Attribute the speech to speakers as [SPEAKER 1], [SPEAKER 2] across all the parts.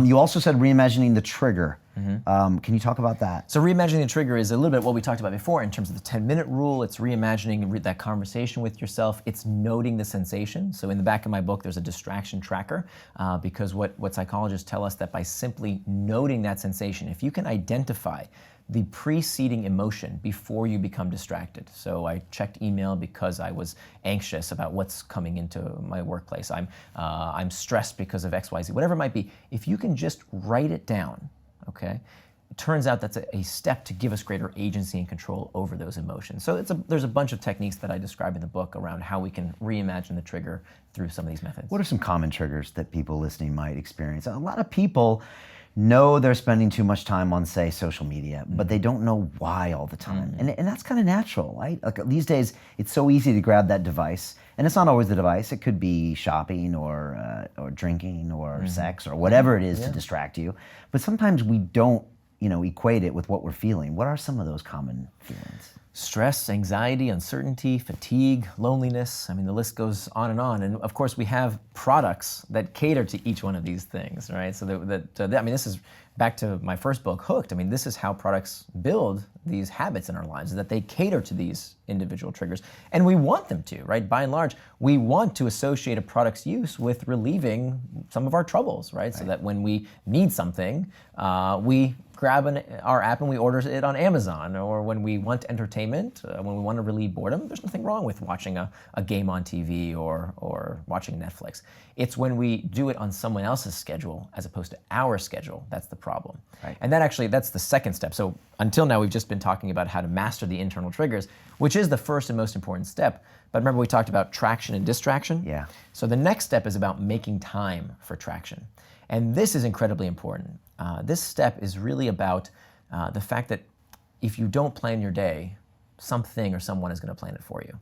[SPEAKER 1] You also said reimagining the trigger. Can you talk about that?
[SPEAKER 2] So reimagining the trigger is a little bit what we talked about before in terms of the 10-minute rule. It's reimagining that conversation with yourself. It's noting the sensation. So in the back of my book, there's a distraction tracker because what psychologists tell us that by simply noting that sensation, if you can identify the preceding emotion before you become distracted. So I checked email because I was anxious about what's coming into my workplace. I'm stressed because of XYZ, whatever it might be. If you can just write it down, okay, it turns out that's a step to give us greater agency and control over those emotions. So there's a bunch of techniques that I describe in the book around how we can reimagine the trigger through some of these methods.
[SPEAKER 1] What are some common triggers that people listening might experience? A lot of people know they're spending too much time on, say, social media, but they don't know why all the time. And that's kind of natural, right? Like these days, it's so easy to grab that device. And it's not always the device. It could be shopping or drinking or sex or whatever it is to distract you. But sometimes we don't, equate it with what we're feeling. What are some of those common feelings?
[SPEAKER 2] Stress, anxiety, uncertainty, fatigue, loneliness. I mean, the list goes on. And of course, we have products that cater to each one of these things, right? So this is back to my first book, Hooked. I mean, this is how products build these habits in our lives, that they cater to these individual triggers. And we want them to, right? By and large, we want to associate a product's use with relieving some of our troubles, right? So that when we need something, we grab our app and we order it on Amazon, or when we want entertainment, when we want to relieve boredom, there's nothing wrong with watching a game on TV or watching Netflix. It's when we do it on someone else's schedule as opposed to our schedule, that's the problem.
[SPEAKER 1] Right.
[SPEAKER 2] And that's the second step. So until now, we've just been talking about how to master the internal triggers, which is the first and most important step. But remember we talked about traction and distraction?
[SPEAKER 1] Yeah.
[SPEAKER 2] So the next step is about making time for traction. And this is incredibly important. This step is really about the fact that if you don't plan your day, something or someone is going to plan it for you.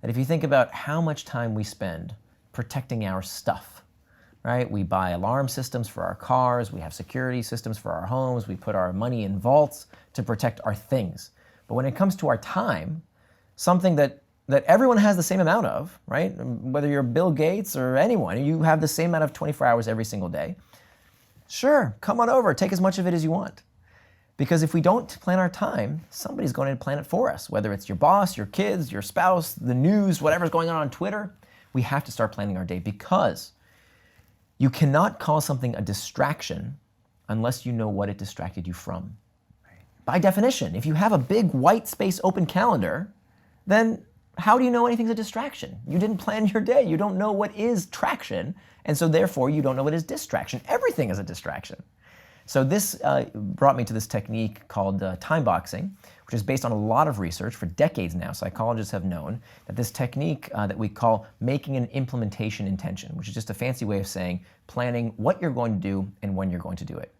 [SPEAKER 2] That if you think about how much time we spend protecting our stuff, right? We buy alarm systems for our cars, we have security systems for our homes, we put our money in vaults to protect our things. But when it comes to our time, something that everyone has the same amount of, right? Whether you're Bill Gates or anyone, you have the same amount of 24 hours every single day. Sure, come on over, take as much of it as you want. Because if we don't plan our time, somebody's going to plan it for us. Whether it's your boss, your kids, your spouse, the news, whatever's going on Twitter, we have to start planning our day because you cannot call something a distraction unless you know what it distracted you from. Right. By definition, if you have a big white space open calendar, then how do you know anything's a distraction? You didn't plan your day. You don't know what is traction, and so therefore you don't know what is distraction. Everything is a distraction. So this brought me to this technique called time boxing, which is based on a lot of research. For decades now, psychologists have known that this technique that we call making an implementation intention, which is just a fancy way of saying planning what you're going to do and when you're going to do it.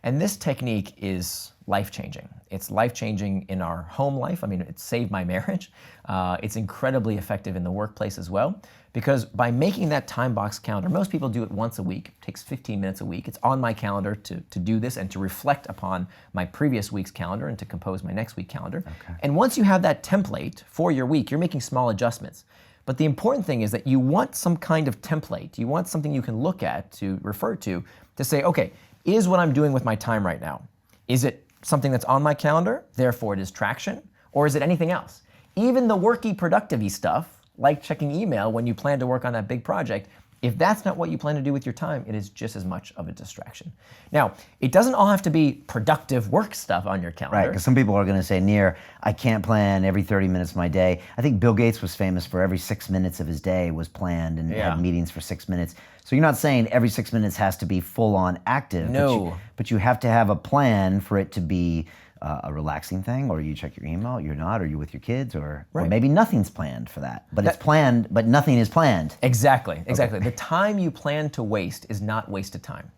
[SPEAKER 2] And this technique is life-changing. It's life-changing in our home life. I mean, it saved my marriage. It's incredibly effective in the workplace as well, because by making that time box calendar, most people do it once a week. It takes 15 minutes a week. It's on my calendar to do this and to reflect upon my previous week's calendar and to compose my next week calendar. Okay. And once you have that template for your week, you're making small adjustments. But the important thing is that you want some kind of template. You want something you can look at, to refer to say, okay, is what I'm doing with my time right now, is it something that's on my calendar, therefore it is traction, or is it anything else? Even the worky, productive-y stuff, like checking email when you plan to work on that big project, if that's not what you plan to do with your time, it is just as much of a distraction. Now, it doesn't all have to be productive work stuff on your calendar.
[SPEAKER 1] Right, because some people are going to say, Nir, I can't plan every 30 minutes of my day. I think Bill Gates was famous for every 6 minutes of his day was planned and had meetings for 6 minutes. So you're not saying every 6 minutes has to be full-on active.
[SPEAKER 2] No.
[SPEAKER 1] But you have to have a plan for it to be a relaxing thing, or you check your email, you're not, or you're with your kids, or maybe nothing's planned for that. But it's planned, but nothing is planned.
[SPEAKER 2] Exactly. The time you plan to waste is not wasted time.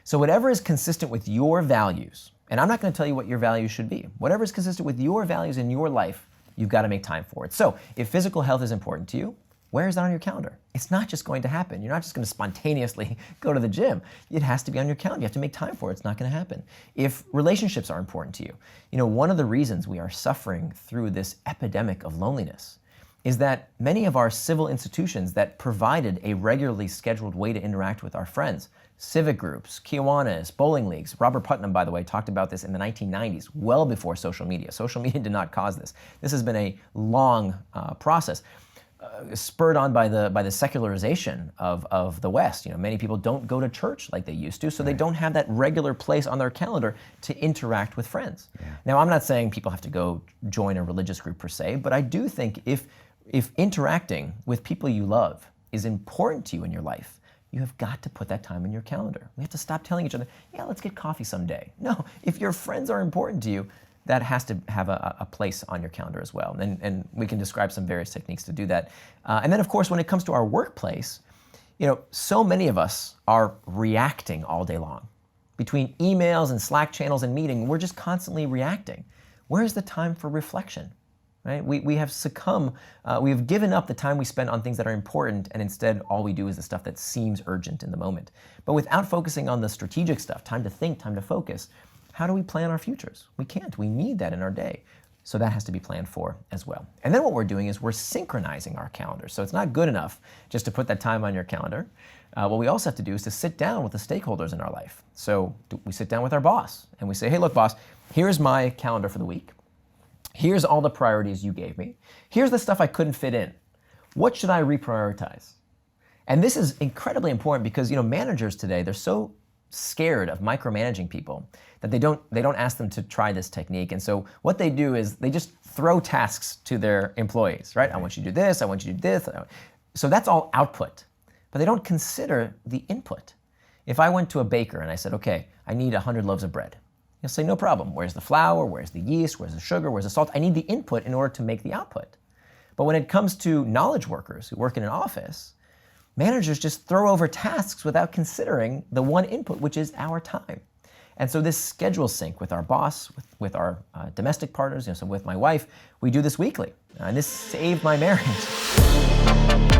[SPEAKER 2] So whatever is consistent with your values, and I'm not going to tell you what your values should be, whatever is consistent with your values in your life, you've got to make time for it. So if physical health is important to you, where is that on your calendar? It's not just going to happen. You're not just going to spontaneously go to the gym. It has to be on your calendar. You have to make time for it. It's not going to happen. If relationships are important to you, one of the reasons we are suffering through this epidemic of loneliness is that many of our civil institutions that provided a regularly scheduled way to interact with our friends civic groups, Kiwanis, bowling leagues. Robert Putnam, by the way, talked about this in the 1990s, well before social media. Social media did not cause this. This has been a long process. Spurred on by the secularization of the West. Many people don't go to church like they used to, so they don't have that regular place on their calendar to interact with friends. Yeah. Now, I'm not saying people have to go join a religious group per se, but I do think if interacting with people you love is important to you in your life, you have got to put that time in your calendar. We have to stop telling each other, yeah, let's get coffee someday. No, if your friends are important to you, that has to have a place on your calendar as well. And we can describe some various techniques to do that. And then, of course, when it comes to our workplace, so many of us are reacting all day long. Between emails and Slack channels and meeting, we're just constantly reacting. Where's the time for reflection? Right? We have succumbed, we have given up the time we spend on things that are important, and instead all we do is the stuff that seems urgent in the moment. But without focusing on the strategic stuff, time to think, time to focus, how do we plan our futures? We can't. We need that in our day. So that has to be planned for as well. And then what we're doing is we're synchronizing our calendars. So it's not good enough just to put that time on your calendar. What we also have to do is to sit down with the stakeholders in our life. So we sit down with our boss and we say, hey, look, boss, here's my calendar for the week. Here's all the priorities you gave me. Here's the stuff I couldn't fit in. What should I reprioritize? And this is incredibly important because managers today, they're so scared of micromanaging people that they don't ask them to try this technique. And so what they do is they just throw tasks to their employees, right? I want you to do this, I want you to do this. So that's all output, but they don't consider the input. If I went to a baker and I said, okay, I need 100 loaves of bread. He'll say, no problem. Where's the flour? Where's the yeast? Where's the sugar? Where's the salt? I need the input in order to make the output. But when it comes to knowledge workers who work in an office, managers just throw over tasks without considering the one input, which is our time. And so this schedule sync with our boss, with our domestic partners, so with my wife, we do this weekly. And this saved my marriage.